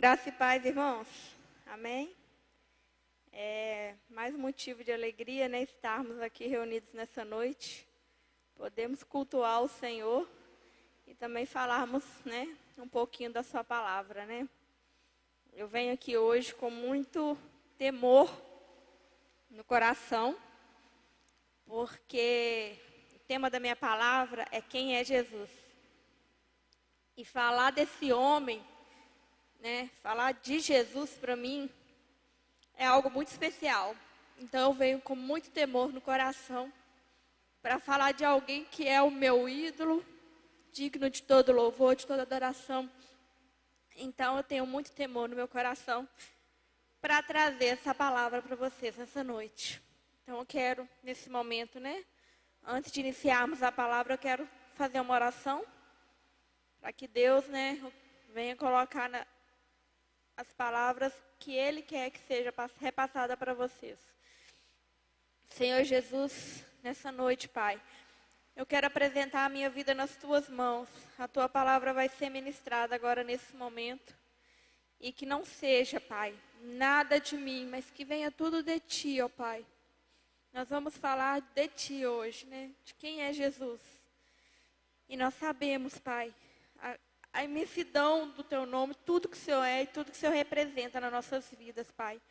Graça e paz, irmãos. Amém? Mais um motivo de alegria, né? Estarmos aqui reunidos nessa noite. Podemos cultuar o Senhor e também falarmos, né, um pouquinho da sua palavra, né? Eu venho aqui hoje com muito temor no coração, porque o tema da minha palavra é quem é Jesus. E falar desse homem, né, falar de Jesus para mim é algo muito especial. Então eu venho com muito temor no coração para falar de alguém que é o meu ídolo, digno de todo louvor, de toda adoração. Então eu tenho muito temor no meu coração para trazer essa palavra para vocês nessa noite. Então eu quero, nesse momento, né, antes de iniciarmos a palavra, eu quero fazer uma oração para que Deus, né, venha colocar as palavras que Ele quer que seja repassada para vocês. Senhor Jesus, nessa noite, Pai, eu quero apresentar a minha vida nas Tuas mãos. A Tua palavra vai ser ministrada agora nesse momento. E que não seja, Pai, nada de mim, mas que venha tudo de Ti, ó Pai. Nós vamos falar de Ti hoje, né? De quem é Jesus. E nós sabemos, Pai, a imensidão do Teu nome, tudo que o Senhor é e tudo que o Senhor representa nas nossas vidas, Pai.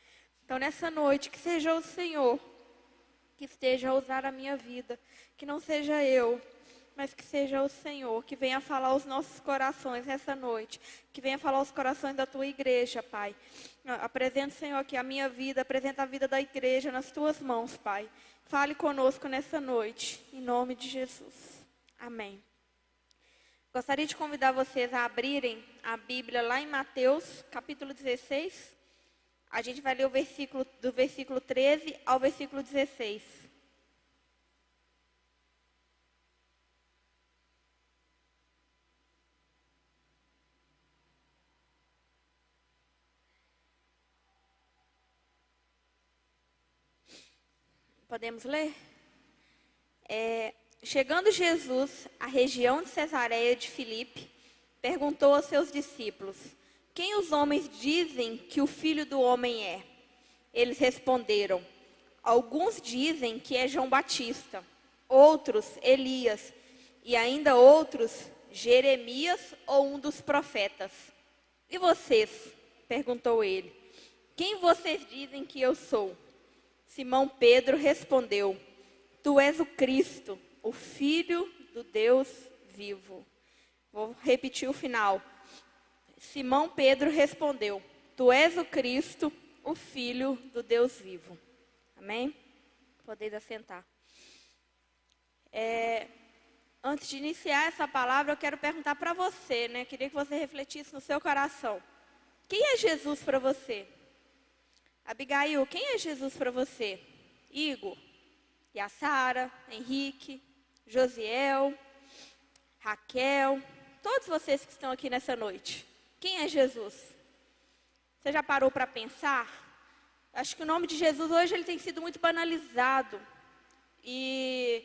Então, nessa noite, que seja o Senhor que esteja a usar a minha vida, que não seja eu, mas que seja o Senhor, que venha falar aos nossos corações nessa noite, que venha falar aos corações da Tua igreja, Pai. Apresento, Senhor, aqui a minha vida, apresenta a vida da igreja nas Tuas mãos, Pai. Fale conosco nessa noite, em nome de Jesus. Amém. Gostaria de convidar vocês a abrirem a Bíblia lá em Mateus, capítulo 16. A gente vai ler do versículo 13 ao versículo 16. Podemos ler? Chegando Jesus à região de Cesareia de Filipe, perguntou aos seus discípulos: quem os homens dizem que o Filho do Homem é? Eles responderam: alguns dizem que é João Batista, outros Elias, e ainda outros Jeremias ou um dos profetas. E vocês? Perguntou ele. Quem vocês dizem que eu sou? Simão Pedro respondeu: tu és o Cristo, o Filho do Deus vivo. Vou repetir o final. Simão Pedro respondeu: tu és o Cristo, o Filho do Deus vivo. Amém? Podeis assentar. Antes de iniciar essa palavra, eu quero perguntar para você, né? Queria que você refletisse no seu coração. Quem é Jesus para você? Abigail, quem é Jesus para você? Igor, Yassara, Henrique, Josiel, Raquel, todos vocês que estão aqui nessa noite. Quem é Jesus? Você já parou para pensar? Acho que o nome de Jesus hoje ele tem sido muito banalizado. E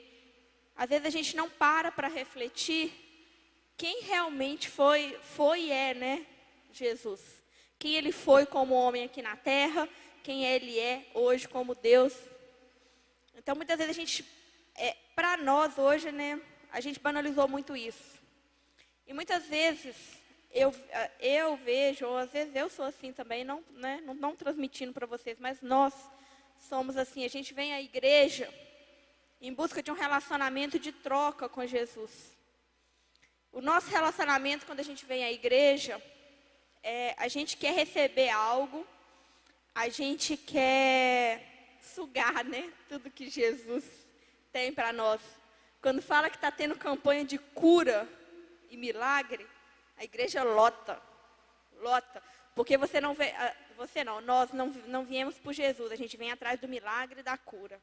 às vezes a gente não para refletir quem realmente foi e é, né, Jesus. Quem ele foi como homem aqui na terra, quem ele é hoje como Deus. Então muitas vezes a gente, para nós hoje, né, a gente banalizou muito isso. E muitas vezes eu vejo, ou às vezes eu sou assim também, não transmitindo para vocês, mas nós somos assim. A gente vem à igreja em busca de um relacionamento de troca com Jesus. O nosso relacionamento, quando a gente vem à igreja, a gente quer receber algo, a gente quer sugar, né, tudo que Jesus tem para nós. Quando fala que está tendo campanha de cura e milagre, a igreja lota, porque nós não viemos por Jesus, a gente vem atrás do milagre e da cura.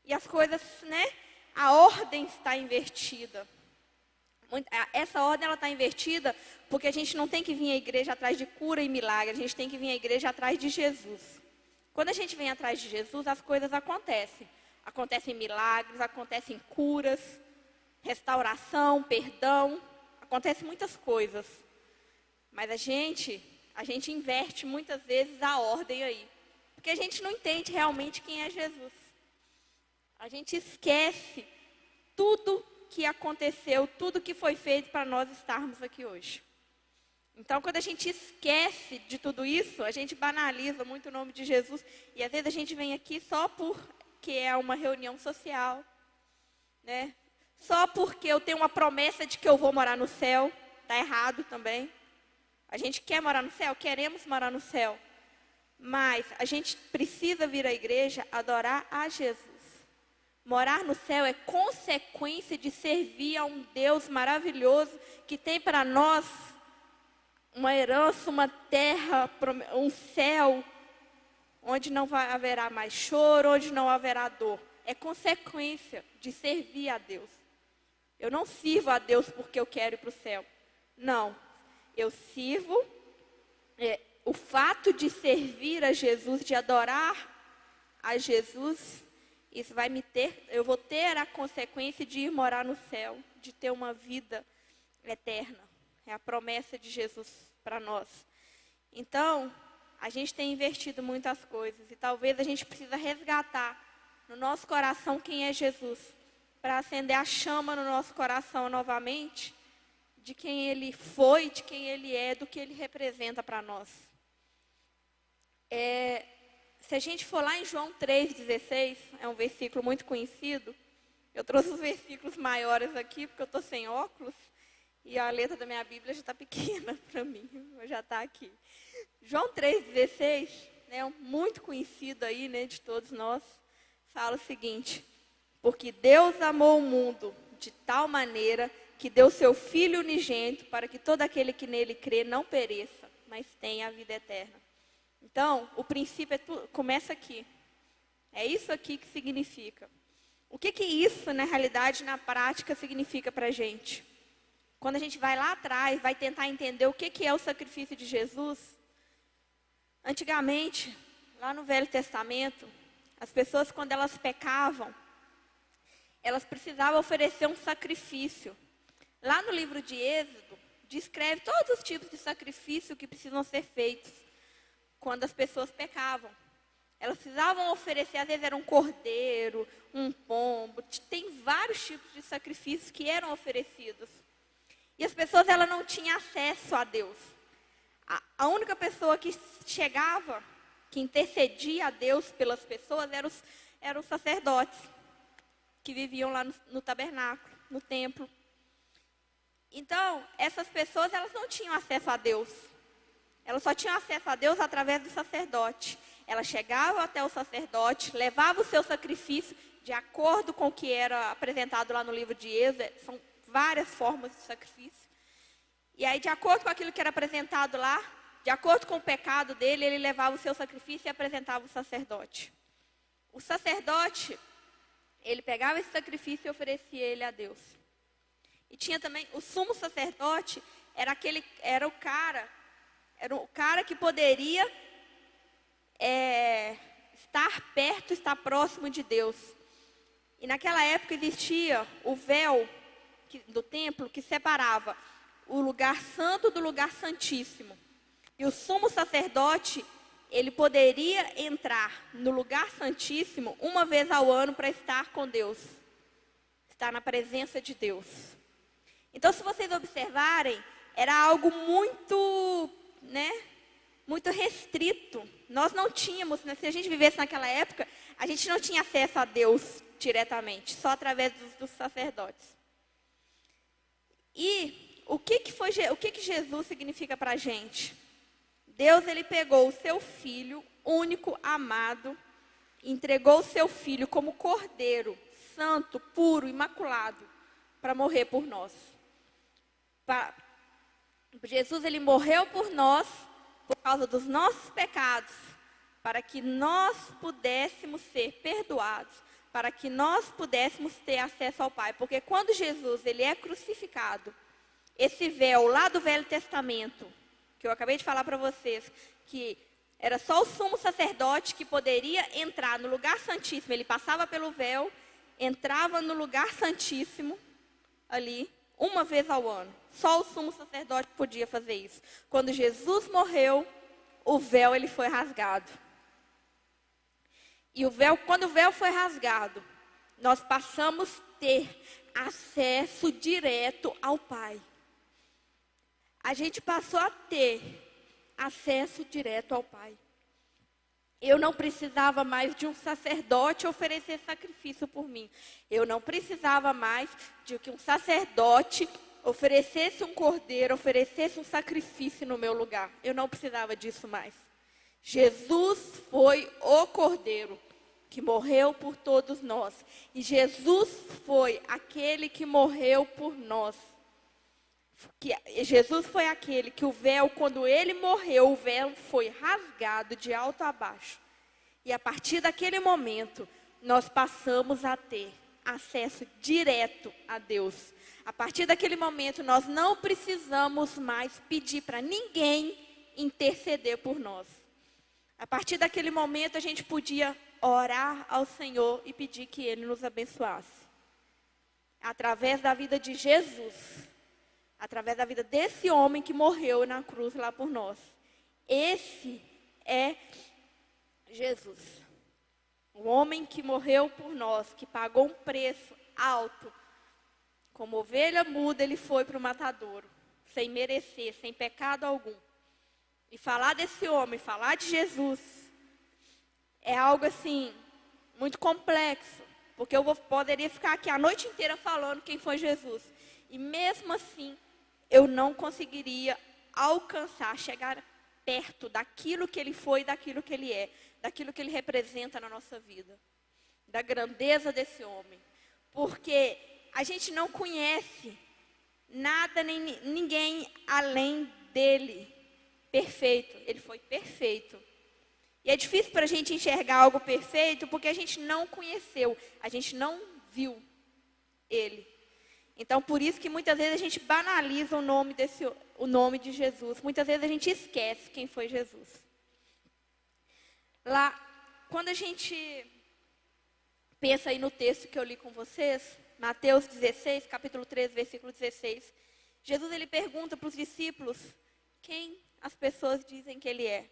E as coisas, né, a ordem está invertida. Essa ordem ela está invertida porque a gente não tem que vir à igreja atrás de cura e milagre, a gente tem que vir à igreja atrás de Jesus. Quando a gente vem atrás de Jesus, as coisas acontecem. Acontecem milagres, acontecem curas, restauração, perdão, acontecem muitas coisas. Mas a gente a gente inverte muitas vezes a ordem aí. Porque a gente não entende realmente quem é Jesus. A gente esquece tudo que aconteceu, tudo que foi feito para nós estarmos aqui hoje. Então, quando a gente esquece de tudo isso, a gente banaliza muito o nome de Jesus. E às vezes a gente vem aqui só porque é uma reunião social, né? Só porque eu tenho uma promessa de que eu vou morar no céu. Está errado também. A gente quer morar no céu? Queremos morar no céu. Mas a gente precisa vir à igreja adorar a Jesus. Morar no céu é consequência de servir a um Deus maravilhoso que tem para nós uma herança, uma terra, um céu onde não haverá mais choro, onde não haverá dor. É consequência de servir a Deus. Eu não sirvo a Deus porque eu quero ir para o céu. Não. Eu sirvo, o fato de servir a Jesus, de adorar a Jesus, isso vai eu vou ter a consequência de ir morar no céu, de ter uma vida eterna. É a promessa de Jesus para nós. Então, a gente tem invertido muitas coisas e talvez a gente precisa resgatar no nosso coração quem é Jesus, para acender a chama no nosso coração novamente de quem Ele foi, de quem Ele é, do que Ele representa para nós. Se a gente for lá em João 3,16, é um versículo muito conhecido. Eu trouxe os versículos maiores aqui, porque eu estou sem óculos. E a letra da minha Bíblia já está pequena para mim, já está aqui. João 3,16, né, muito conhecido aí, né, de todos nós, fala o seguinte: porque Deus amou o mundo de tal maneira que deu seu Filho unigênito para que todo aquele que nele crê não pereça, mas tenha a vida eterna. Então, o princípio começa aqui. É isso aqui que significa. O que isso, na realidade, na prática, significa para a gente? Quando a gente vai lá atrás, vai tentar entender o que é o sacrifício de Jesus. Antigamente, lá no Velho Testamento, as pessoas, quando elas pecavam, elas precisavam oferecer um sacrifício. Lá no livro de Êxodo, descreve todos os tipos de sacrifício que precisam ser feitos quando as pessoas pecavam. Elas precisavam oferecer, às vezes era um cordeiro, um pombo. Tem vários tipos de sacrifícios que eram oferecidos. E as pessoas, elas não tinham acesso a Deus. A única pessoa que chegava, que intercedia a Deus pelas pessoas, eram os sacerdotes, que viviam lá no tabernáculo, no templo. Então, essas pessoas, elas não tinham acesso a Deus. Elas só tinham acesso a Deus através do sacerdote. Elas chegavam até o sacerdote, levavam o seu sacrifício, de acordo com o que era apresentado lá no livro de Êxodo. São várias formas de sacrifício. E aí, de acordo com aquilo que era apresentado lá, de acordo com o pecado dele, ele levava o seu sacrifício e apresentava o sacerdote. O sacerdote, ele pegava esse sacrifício e oferecia ele a Deus. E tinha também o sumo sacerdote, era o cara que poderia estar perto, estar próximo de Deus. E naquela época existia o véu do templo que separava o lugar santo do lugar santíssimo. E o sumo sacerdote, ele poderia entrar no lugar santíssimo uma vez ao ano para estar com Deus, estar na presença de Deus. Então, se vocês observarem, era algo muito, muito restrito. Nós não tínhamos, se a gente vivesse naquela época, a gente não tinha acesso a Deus diretamente, só através dos sacerdotes. E o que Jesus significa para a gente? Deus, ele pegou o seu Filho único, amado, entregou o seu Filho como cordeiro, santo, puro, imaculado, para morrer por nós. Jesus, ele morreu por nós, por causa dos nossos pecados, para que nós pudéssemos ser perdoados, para que nós pudéssemos ter acesso ao Pai. Porque quando Jesus, ele é crucificado, esse véu lá do Velho Testamento, que eu acabei de falar para vocês, que era só o sumo sacerdote que poderia entrar no lugar santíssimo, ele passava pelo véu, entrava no lugar santíssimo, ali, uma vez ao ano. Só o sumo sacerdote podia fazer isso. Quando Jesus morreu, o véu ele foi rasgado. E quando o véu foi rasgado, nós passamos a ter acesso direto ao Pai. A gente passou a ter acesso direto ao Pai. Eu não precisava mais de um sacerdote oferecer sacrifício por mim. Eu não precisava mais de que um sacerdote oferecesse um cordeiro, oferecesse um sacrifício no meu lugar. Eu não precisava disso mais. Jesus foi o cordeiro que morreu por todos nós. E Jesus foi aquele que morreu por nós. Jesus foi aquele que o véu, quando ele morreu, o véu foi rasgado de alto a baixo. E a partir daquele momento, nós passamos a ter acesso direto a Deus. A partir daquele momento, nós não precisamos mais pedir para ninguém interceder por nós. A partir daquele momento, a gente podia orar ao Senhor e pedir que Ele nos abençoasse. Através da vida de Jesus. Através da vida desse homem que morreu na cruz lá por nós. Esse é Jesus. O homem que morreu por nós, que pagou um preço alto. Como ovelha muda, ele foi para o matadouro. Sem merecer, sem pecado algum. E falar desse homem, falar de Jesus, é algo assim, muito complexo. Porque eu poderia ficar aqui a noite inteira falando quem foi Jesus. E mesmo assim, eu não conseguiria alcançar, chegar perto daquilo que ele foi, daquilo que ele é, daquilo que ele representa na nossa vida. Da grandeza desse homem. Porque a gente não conhece nada, nem ninguém além dele. Perfeito, ele foi perfeito. E é difícil para a gente enxergar algo perfeito, porque a gente não conheceu, a gente não viu ele. Então, por isso que muitas vezes a gente banaliza o nome de Jesus. Muitas vezes a gente esquece quem foi Jesus. Lá, quando a gente pensa aí no texto que eu li com vocês, Mateus 16, capítulo 13, versículo 16. Jesus, ele pergunta para os discípulos quem as pessoas dizem que ele é.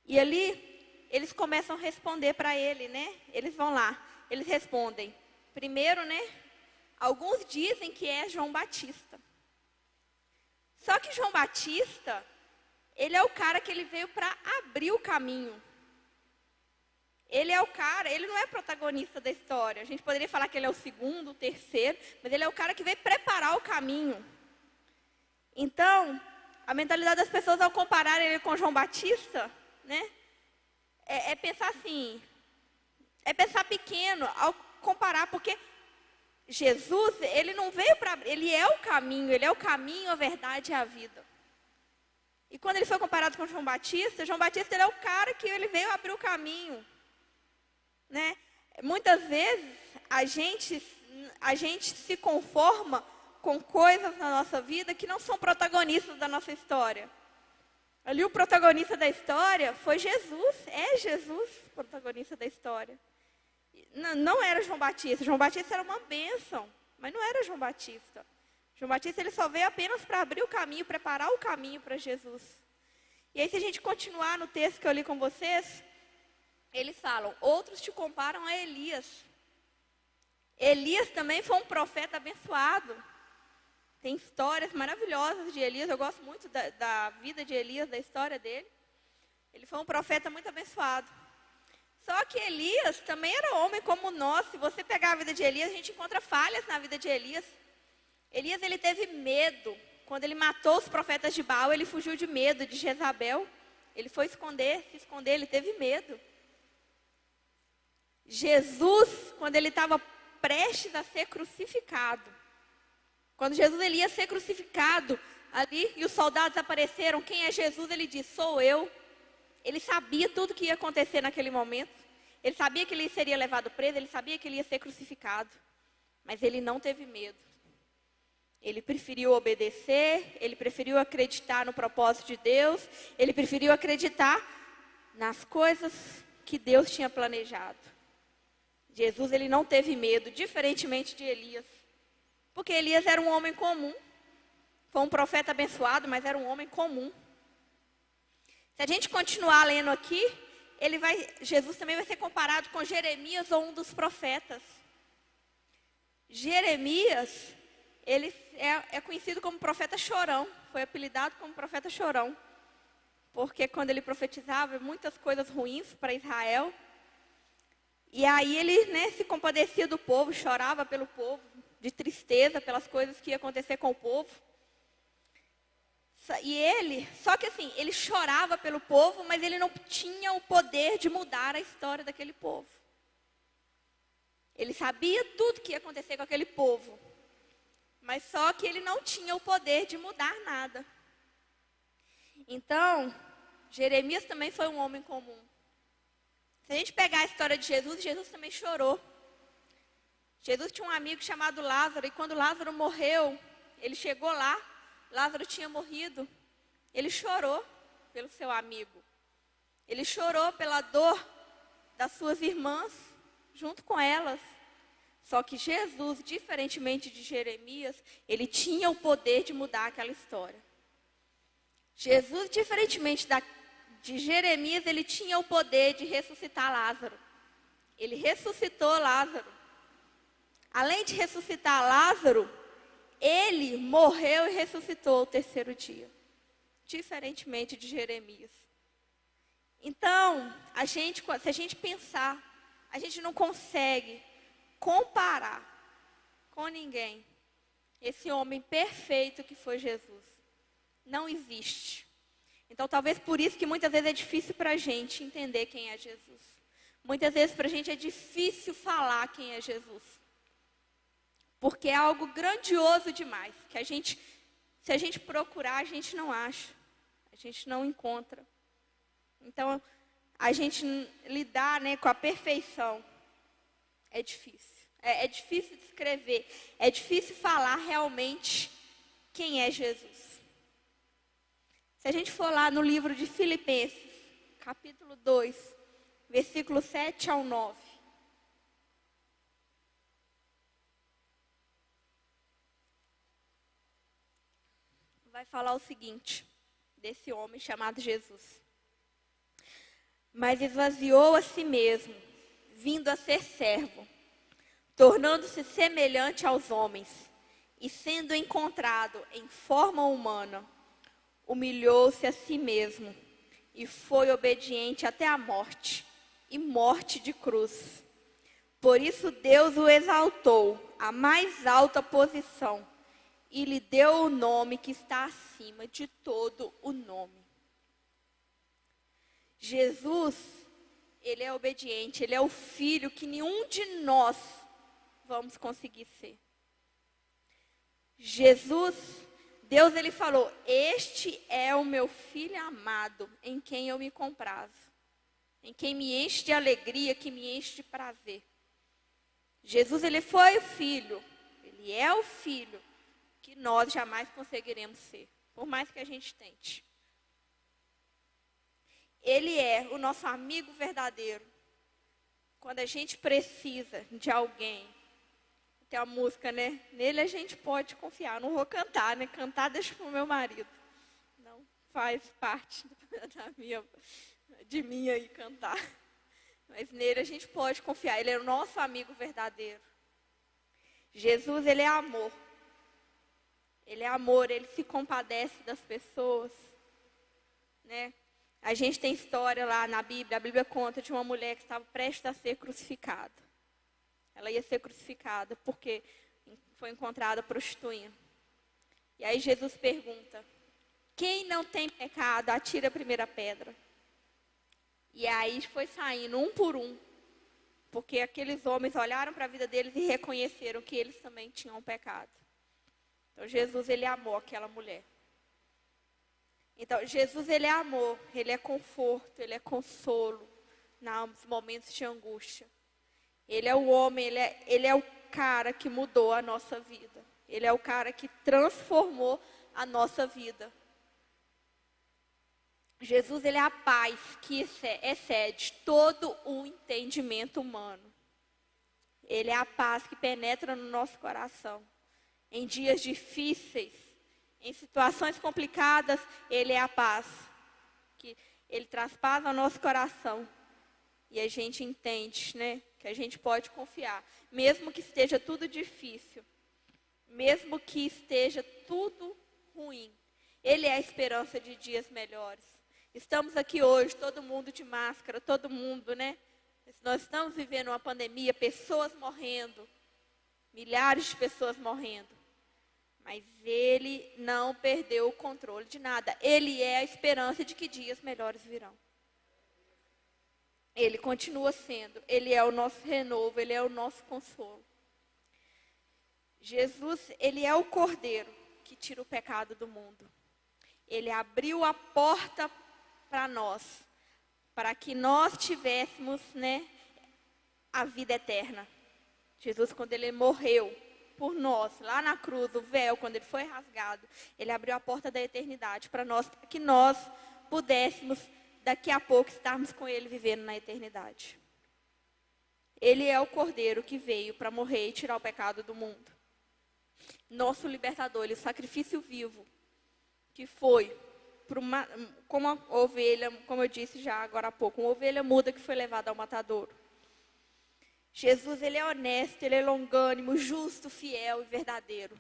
E ali, eles começam a responder para ele, né? Eles vão lá, eles respondem. Primeiro, né? Alguns dizem que é João Batista. Só que João Batista, ele é o cara que ele veio para abrir o caminho. Ele é o cara, ele não é protagonista da história. A gente poderia falar que ele é o segundo, o terceiro, mas ele é o cara que veio preparar o caminho. Então, a mentalidade das pessoas ao comparar ele com João Batista, né? É pensar assim, é pensar pequeno ao comparar, porque Jesus, ele não veio para, ele é o caminho, a verdade e a vida. E quando ele foi comparado com João Batista ele é o cara que ele veio abrir o caminho, né? Muitas vezes a gente se conforma com coisas na nossa vida que não são protagonistas da nossa história. Ali o protagonista da história foi Jesus, é Jesus o protagonista da história. Não era João Batista. João Batista era uma bênção, mas não era João Batista. João Batista ele só veio apenas para abrir o caminho, preparar o caminho para Jesus. E aí se a gente continuar no texto que eu li com vocês, eles falam, outros te comparam a Elias. Elias também foi um profeta abençoado. Tem histórias maravilhosas de Elias, eu gosto muito da vida de Elias, da história dele. Ele foi um profeta muito abençoado. Só que Elias também era homem como nós. Se você pegar a vida de Elias, a gente encontra falhas na vida de Elias. Elias, ele teve medo. Quando ele matou os profetas de Baal, ele fugiu de medo de Jezabel. Ele foi se esconder, ele teve medo. Jesus, quando ele estava prestes a ser crucificado, quando Jesus ele ia ser crucificado ali, e os soldados apareceram, quem é Jesus? Ele disse, sou eu. Ele sabia tudo o que ia acontecer naquele momento. Ele sabia que ele seria levado preso, ele sabia que ele ia ser crucificado. Mas ele não teve medo. Ele preferiu obedecer, ele preferiu acreditar no propósito de Deus, ele preferiu acreditar nas coisas que Deus tinha planejado. Jesus, ele não teve medo, diferentemente de Elias. Porque Elias era um homem comum. Foi um profeta abençoado, mas era um homem comum. Se a gente continuar lendo aqui, Jesus também vai ser comparado com Jeremias ou um dos profetas. Jeremias, ele é conhecido como profeta chorão. Foi apelidado como profeta chorão. Porque quando ele profetizava muitas coisas ruins para Israel. E aí ele, se compadecia do povo, chorava pelo povo, de tristeza pelas coisas que ia acontecer com o povo. Só que assim, ele chorava pelo povo, mas ele não tinha o poder de mudar a história daquele povo. Ele sabia tudo que ia acontecer com aquele povo, mas só que ele não tinha o poder de mudar nada. Então, Jeremias também foi um homem comum. Se a gente pegar a história de Jesus, Jesus também chorou. Jesus tinha um amigo chamado Lázaro, e quando Lázaro morreu, ele chegou lá, Lázaro tinha morrido. Ele chorou pelo seu amigo. Ele chorou pela dor das suas irmãs, junto com elas. Só que Jesus, diferentemente de Jeremias, ele tinha o poder de mudar aquela história. Jesus, diferentemente de Jeremias, ele tinha o poder de ressuscitar Lázaro. Ele ressuscitou Lázaro. Além de ressuscitar Lázaro, ele morreu e ressuscitou ao terceiro dia. Diferentemente de Jeremias. Então, se a gente pensar, a gente não consegue comparar com ninguém esse homem perfeito que foi Jesus. Não existe. Então, talvez por isso que muitas vezes é difícil para a gente entender quem é Jesus. Muitas vezes para a gente é difícil falar quem é Jesus. Porque é algo grandioso demais, que se a gente procurar, a gente não acha. A gente não encontra. Então, a gente lidar com a perfeição é difícil. É difícil descrever. É difícil falar realmente quem é Jesus. Se a gente for lá no livro de Filipenses, capítulo 2, versículo 7 ao 9. Vai falar o seguinte, desse homem chamado Jesus. Mas esvaziou a si mesmo, vindo a ser servo, tornando-se semelhante aos homens, e sendo encontrado em forma humana, humilhou-se a si mesmo, e foi obediente até a morte, e morte de cruz. Por isso Deus o exaltou à mais alta posição, e lhe deu o nome que está acima de todo o nome. Jesus, ele é obediente, ele é o filho que nenhum de nós vamos conseguir ser. Jesus, Deus, ele falou, este é o meu filho amado, em quem eu me comprazo, em quem me enche de alegria, que me enche de prazer. Jesus, ele foi o filho, ele é o filho, que nós jamais conseguiremos ser, por mais que a gente tente. Ele é o nosso amigo verdadeiro. Quando a gente precisa de alguém, tem a música, nele a gente pode confiar. Não vou cantar, cantar deixa para o meu marido. Não faz parte de mim aí cantar. Mas nele a gente pode confiar, ele é o nosso amigo verdadeiro. Jesus, ele é amor. Ele é amor, ele se compadece das pessoas, A gente tem história lá na Bíblia, a Bíblia conta de uma mulher que estava prestes a ser crucificada. Ela ia ser crucificada porque foi encontrada prostituindo. E aí Jesus pergunta, quem não tem pecado, atira a primeira pedra. E aí foi saindo um por um, porque aqueles homens olharam para a vida deles e reconheceram que eles também tinham pecado. Então, Jesus, ele amou aquela mulher. Então, Jesus, ele é amor, ele é conforto, ele é consolo nos momentos de angústia. Ele é o homem, ele é o cara que mudou a nossa vida. Ele é o cara que transformou a nossa vida. Jesus, ele é a paz que excede todo o entendimento humano. Ele é a paz que penetra no nosso coração. Em dias difíceis, em situações complicadas, Ele é a paz. Que Ele traz paz ao nosso coração. E a gente entende, né, que a gente pode confiar. Mesmo que esteja tudo difícil. Mesmo que esteja tudo ruim. Ele é a esperança de dias melhores. Estamos aqui hoje, todo mundo de máscara, todo mundo, né? Nós estamos vivendo uma pandemia, pessoas morrendo. Milhares de pessoas morrendo. Mas Ele não perdeu o controle de nada. Ele é a esperança de que dias melhores virão. Ele continua sendo. Ele é o nosso renovo, Ele é o nosso consolo. Jesus, Ele é o Cordeiro que tira o pecado do mundo. Ele abriu a porta para nós, para que nós tivéssemos, né, a vida eterna. Jesus, quando Ele morreu por nós, lá na cruz, o véu, quando Ele foi rasgado, Ele abriu a porta da eternidade para nós, para que nós pudéssemos, daqui a pouco, estarmos com Ele vivendo na eternidade. Ele é o Cordeiro que veio para morrer e tirar o pecado do mundo. Nosso libertador, Ele é o sacrifício vivo, que foi como uma ovelha, como eu disse já agora há pouco, uma ovelha muda que foi levada ao matadouro. Jesus, Ele é honesto, Ele é longânimo, justo, fiel e verdadeiro.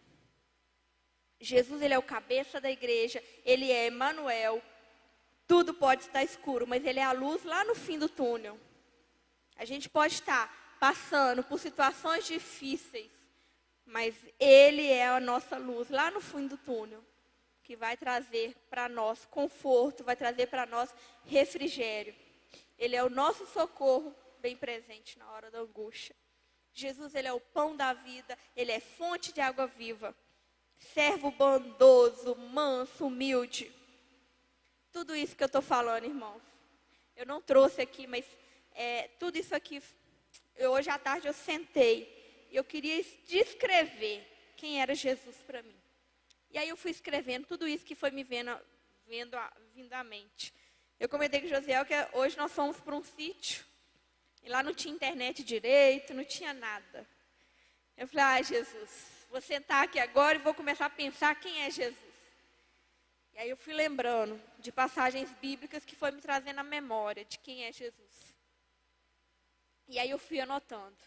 Jesus, Ele é o cabeça da igreja, Ele é Emanuel. Tudo pode estar escuro, mas Ele é a luz lá no fim do túnel. A gente pode estar passando por situações difíceis, mas Ele é a nossa luz lá no fim do túnel, que vai trazer para nós conforto, vai trazer para nós refrigério. Ele é o nosso socorro bem presente na hora da angústia. Jesus, Ele é o pão da vida, Ele é fonte de água viva. Servo bondoso, manso, humilde. Tudo isso que eu estou falando, irmãos. Eu não trouxe aqui, mas tudo isso aqui, hoje à tarde eu sentei. E eu queria descrever quem era Jesus para mim. E aí eu fui escrevendo tudo isso que foi me vindo à mente. Eu comentei com o Josiel que hoje nós fomos para um sítio. E lá não tinha internet direito, não tinha nada. Eu falei, Jesus, vou sentar aqui agora e vou começar a pensar quem é Jesus. E aí eu fui lembrando de passagens bíblicas que foi me trazendo a memória de quem é Jesus. E aí eu fui anotando.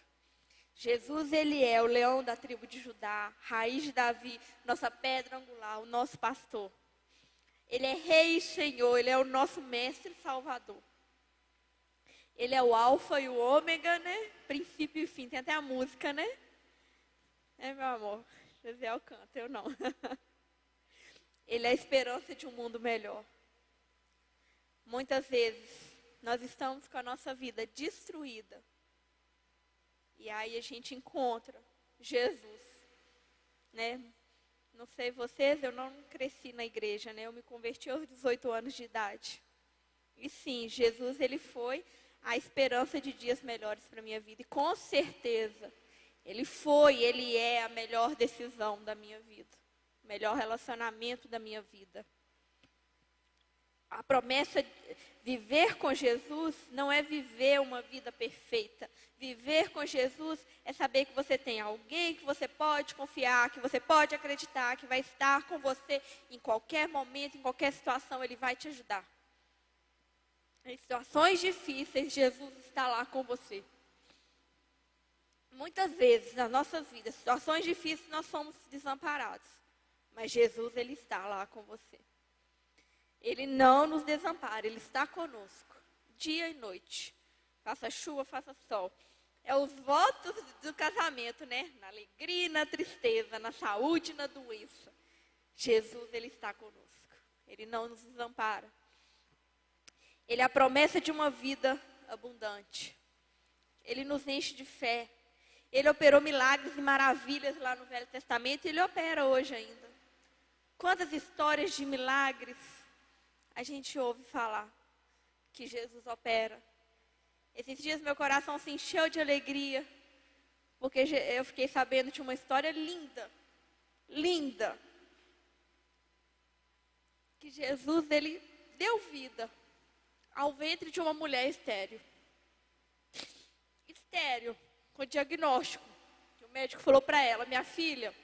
Jesus, Ele é o leão da tribo de Judá, raiz de Davi, nossa pedra angular, o nosso pastor. Ele é Rei e Senhor, Ele é o nosso mestre e salvador. Ele é o alfa e o ômega, né? Princípio e fim. Tem até a música, né? Meu amor. Josiel canta, eu não. Ele é a esperança de um mundo melhor. Muitas vezes, nós estamos com a nossa vida destruída. E aí a gente encontra Jesus, né? Não sei vocês, eu não cresci na igreja, né? Eu me converti aos 18 anos de idade. E sim, Jesus, Ele foi a esperança de dias melhores para a minha vida. E com certeza, Ele é a melhor decisão da minha vida. O melhor relacionamento da minha vida. A promessa de viver com Jesus não é viver uma vida perfeita. Viver com Jesus é saber que você tem alguém que você pode confiar, que você pode acreditar, que vai estar com você em qualquer momento, em qualquer situação, Ele vai te ajudar. Em situações difíceis, Jesus está lá com você. Muitas vezes, nas nossas vidas, situações difíceis, nós somos desamparados. Mas Jesus, Ele está lá com você. Ele não nos desampara, Ele está conosco, dia e noite. Faça chuva, faça sol. É os votos do casamento, né? Na alegria e na tristeza, na saúde e na doença. Jesus, Ele está conosco. Ele não nos desampara. Ele é a promessa de uma vida abundante. Ele nos enche de fé. Ele operou milagres e maravilhas lá no Velho Testamento e Ele opera hoje ainda. Quantas histórias de milagres a gente ouve falar que Jesus opera. Esses dias meu coração se encheu de alegria, porque eu fiquei sabendo de uma história linda, linda. Que Jesus, Ele deu vida ao ventre de uma mulher estéril. Estéril, com diagnóstico. Que o médico falou para ela, minha filha,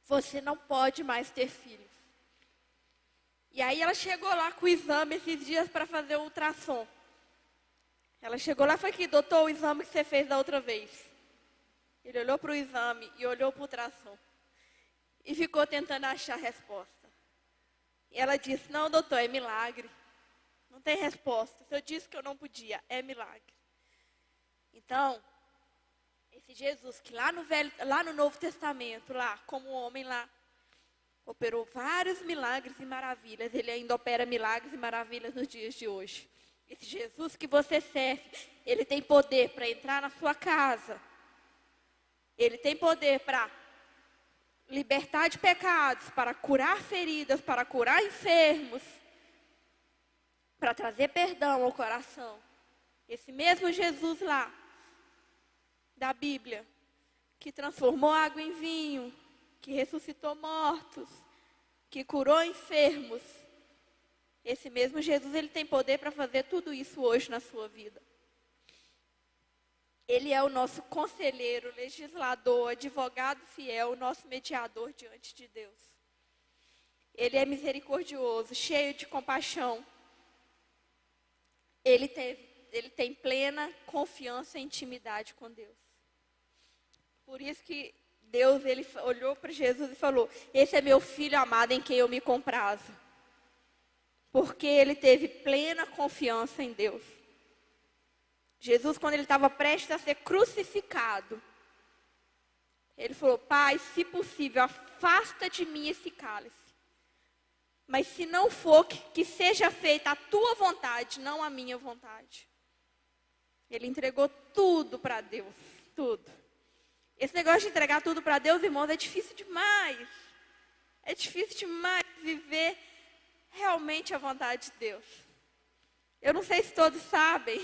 você não pode mais ter filhos. E aí ela chegou lá com o exame esses dias para fazer o ultrassom. Ela chegou lá e falou aqui, doutor, o exame que você fez da outra vez. Ele olhou para o exame e olhou para o ultrassom. E ficou tentando achar a resposta. E ela disse, não, doutor, é milagre. Não tem resposta. Se eu disse que eu não podia, é milagre. Então, esse Jesus que lá no Novo Testamento, lá, como homem lá, operou vários milagres e maravilhas. Ele ainda opera milagres e maravilhas nos dias de hoje. Esse Jesus que você serve, ele tem poder para entrar na sua casa. Ele tem poder para libertar de pecados, para curar feridas, para curar enfermos, para trazer perdão ao coração. Esse mesmo Jesus lá, da Bíblia, que transformou água em vinho, que ressuscitou mortos, que curou enfermos. Esse mesmo Jesus, ele tem poder para fazer tudo isso hoje na sua vida. Ele é o nosso conselheiro, legislador, advogado fiel, o nosso mediador diante de Deus. Ele é misericordioso, cheio de compaixão. Ele tem plena confiança e intimidade com Deus. Por isso que Deus, ele olhou para Jesus e falou, esse é meu filho amado em quem eu me comprazo. Porque ele teve plena confiança em Deus. Jesus, quando ele estava prestes a ser crucificado, ele falou, Pai, se possível, afasta de mim esse cálice. Mas se não for, que seja feita a tua vontade, não a minha vontade. Ele entregou tudo para Deus, tudo. Esse negócio de entregar tudo para Deus, irmãos, é difícil demais. É difícil demais viver realmente a vontade de Deus. Eu não sei se todos sabem.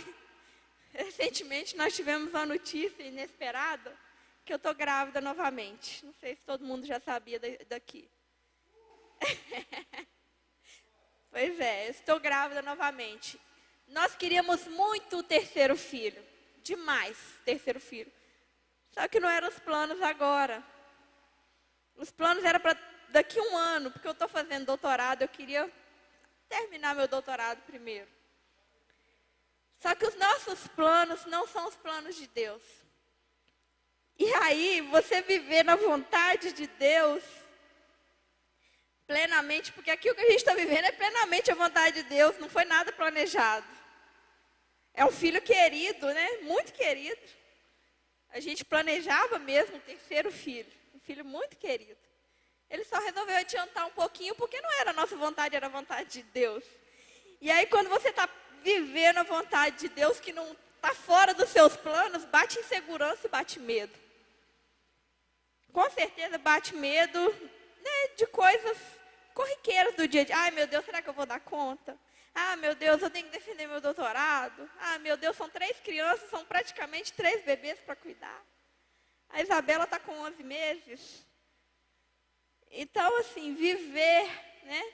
Recentemente nós tivemos uma notícia inesperada que eu estou grávida novamente. Não sei se todo mundo já sabia daqui. Pois é, eu estou grávida novamente. Nós queríamos muito o terceiro filho. Demais, terceiro filho. Só que não eram os planos agora. Os planos eram para daqui a um ano, porque eu estou fazendo doutorado, eu queria terminar meu doutorado primeiro. Só que os nossos planos não são os planos de Deus. E aí, você viver na vontade de Deus, plenamente, porque aqui o que a gente está vivendo é plenamente a vontade de Deus, não foi nada planejado. É um filho querido, né? Muito querido. A gente planejava mesmo o terceiro filho, um filho muito querido. Ele só resolveu adiantar um pouquinho, porque não era a nossa vontade, era a vontade de Deus. E aí, quando você está vivendo a vontade de Deus, que não está fora dos seus planos, bate insegurança e bate medo. Com certeza bate medo, né, de coisas corriqueiras do dia a dia. Ai, meu Deus, será que eu vou dar conta? Ah, meu Deus, eu tenho que defender meu doutorado. Ah, meu Deus, são 3 crianças, são praticamente 3 bebês para cuidar. A Isabela está com 11 meses. Então, assim, viver, né,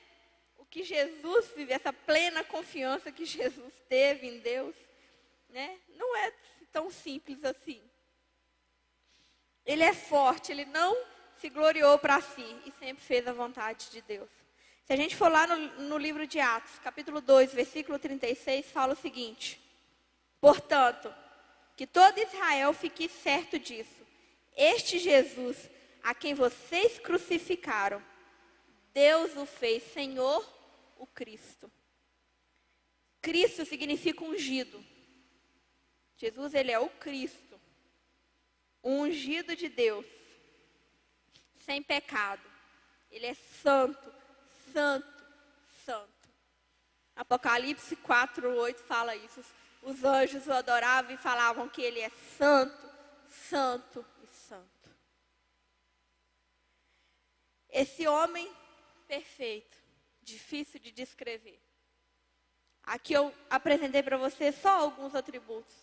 o que Jesus viveu, essa plena confiança que Jesus teve em Deus, né, não é tão simples assim. Ele é forte, ele não se gloriou para si e sempre fez a vontade de Deus. Se a gente for lá no livro de Atos, capítulo 2, versículo 36, fala o seguinte: portanto, que todo Israel fique certo disso. Este Jesus, a quem vocês crucificaram, Deus o fez Senhor, o Cristo. Cristo significa ungido. Jesus, ele é o Cristo, o ungido de Deus, sem pecado. Ele é santo, santo, santo. Apocalipse 4:8 fala isso. Os anjos o adoravam e falavam que ele é santo, santo e santo. Esse homem perfeito, difícil de descrever. Aqui eu apresentei para você só alguns atributos,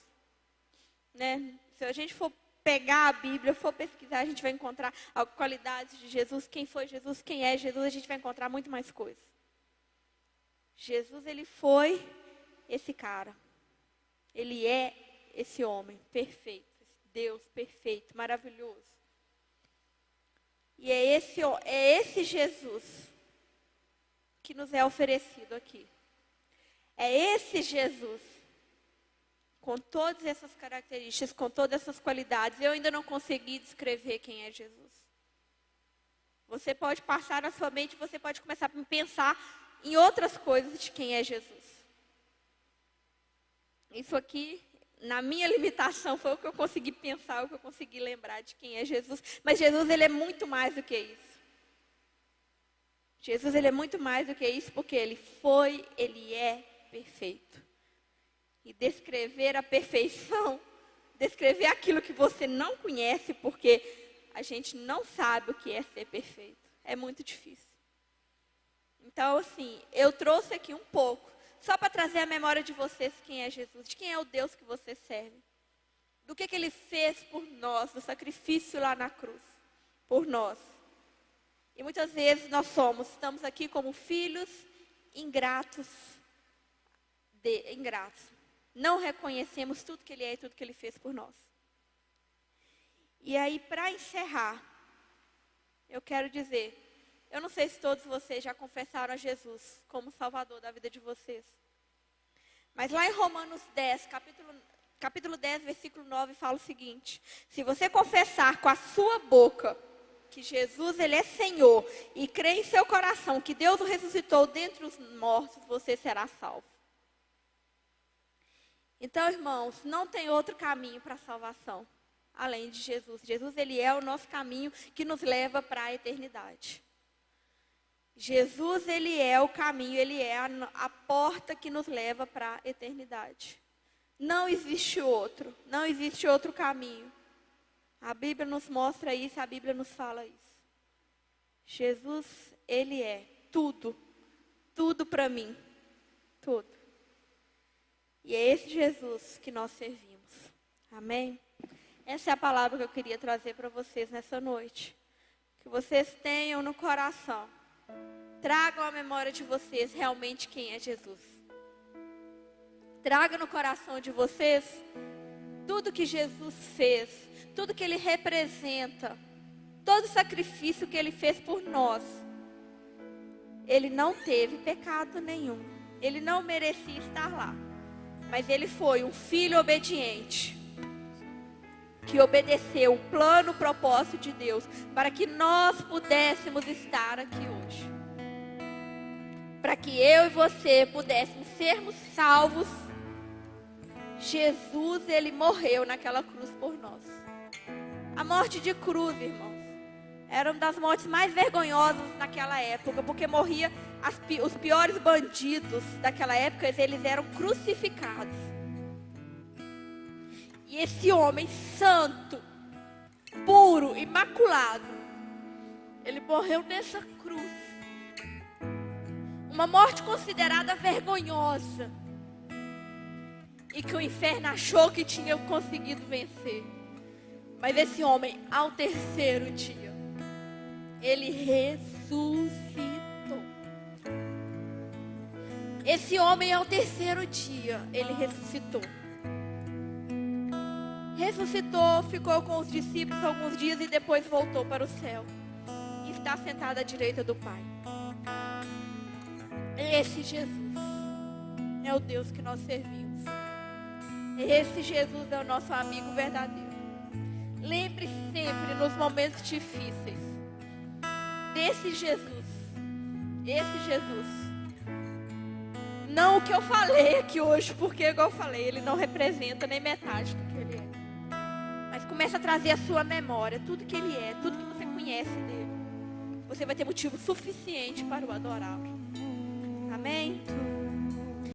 né? Se a gente for pegar a Bíblia, for pesquisar, a gente vai encontrar as qualidades de Jesus, quem foi Jesus, quem é Jesus, a gente vai encontrar muito mais coisas. Jesus, ele foi esse cara. Ele é esse homem perfeito, esse Deus perfeito, maravilhoso. E é esse Jesus que nos é oferecido aqui. É esse Jesus, com todas essas características, com todas essas qualidades. Eu ainda não consegui descrever quem é Jesus. Você pode passar na sua mente, você pode começar a pensar em outras coisas de quem é Jesus. Isso aqui, na minha limitação, foi o que eu consegui pensar, o que eu consegui lembrar de quem é Jesus. Mas Jesus, ele é muito mais do que isso. Jesus, ele é muito mais do que isso, porque ele é perfeito. E descrever a perfeição, descrever aquilo que você não conhece, porque a gente não sabe o que é ser perfeito. É muito difícil. Então, assim, eu trouxe aqui um pouco, só para trazer à memória de vocês quem é Jesus, de quem é o Deus que você serve. Do que ele fez por nós, do sacrifício lá na cruz, por nós. E muitas vezes nós estamos aqui como filhos ingratos. Não reconhecemos tudo que ele é e tudo que ele fez por nós. E aí, para encerrar, eu quero dizer, eu não sei se todos vocês já confessaram a Jesus como Salvador da vida de vocês. Mas lá em Romanos 10, capítulo 10, versículo 9, fala o seguinte: se você confessar com a sua boca que Jesus, ele é Senhor, e crer em seu coração que Deus o ressuscitou dentre os mortos, você será salvo. Então, irmãos, não tem outro caminho para a salvação, além de Jesus. Jesus, ele é o nosso caminho que nos leva para a eternidade. Jesus, ele é o caminho, ele é a porta que nos leva para a eternidade. Não existe outro caminho. A Bíblia nos mostra isso, a Bíblia nos fala isso. Jesus, ele é tudo para mim, tudo. E é esse Jesus que nós servimos. Amém? Essa é a palavra que eu queria trazer para vocês nessa noite. Que vocês tenham no coração, tragam à memória de vocês realmente quem é Jesus. Traga no coração de vocês tudo que Jesus fez, tudo que ele representa, todo o sacrifício que ele fez por nós. Ele não teve pecado nenhum, ele não merecia estar lá, mas ele foi um filho obediente, que obedeceu o plano, o propósito de Deus, para que nós pudéssemos estar aqui hoje. Para que eu e você pudéssemos sermos salvos, Jesus, ele morreu naquela cruz por nós. A morte de cruz, irmãos, era uma das mortes mais vergonhosas naquela época, porque morria os piores bandidos daquela época, eles eram crucificados. E esse homem santo, puro, imaculado, ele morreu nessa cruz. Uma morte considerada vergonhosa. E que o inferno achou que tinha conseguido vencer. Mas esse homem, ao terceiro dia, ele ressuscitou. Esse homem, ao terceiro dia, ele ressuscitou. Ressuscitou, ficou com os discípulos alguns dias e depois voltou para o céu. E está sentado à direita do Pai. Esse Jesus é o Deus que nós servimos. Esse Jesus é o nosso amigo verdadeiro. Lembre sempre nos momentos difíceis desse Jesus. Esse Jesus. Não o que eu falei aqui hoje, porque igual eu falei, ele não representa nem metade do que ele é. Mas começa a trazer à sua memória tudo que ele é, tudo que você conhece dele. Você vai ter motivo suficiente para o adorá-lo. Amém?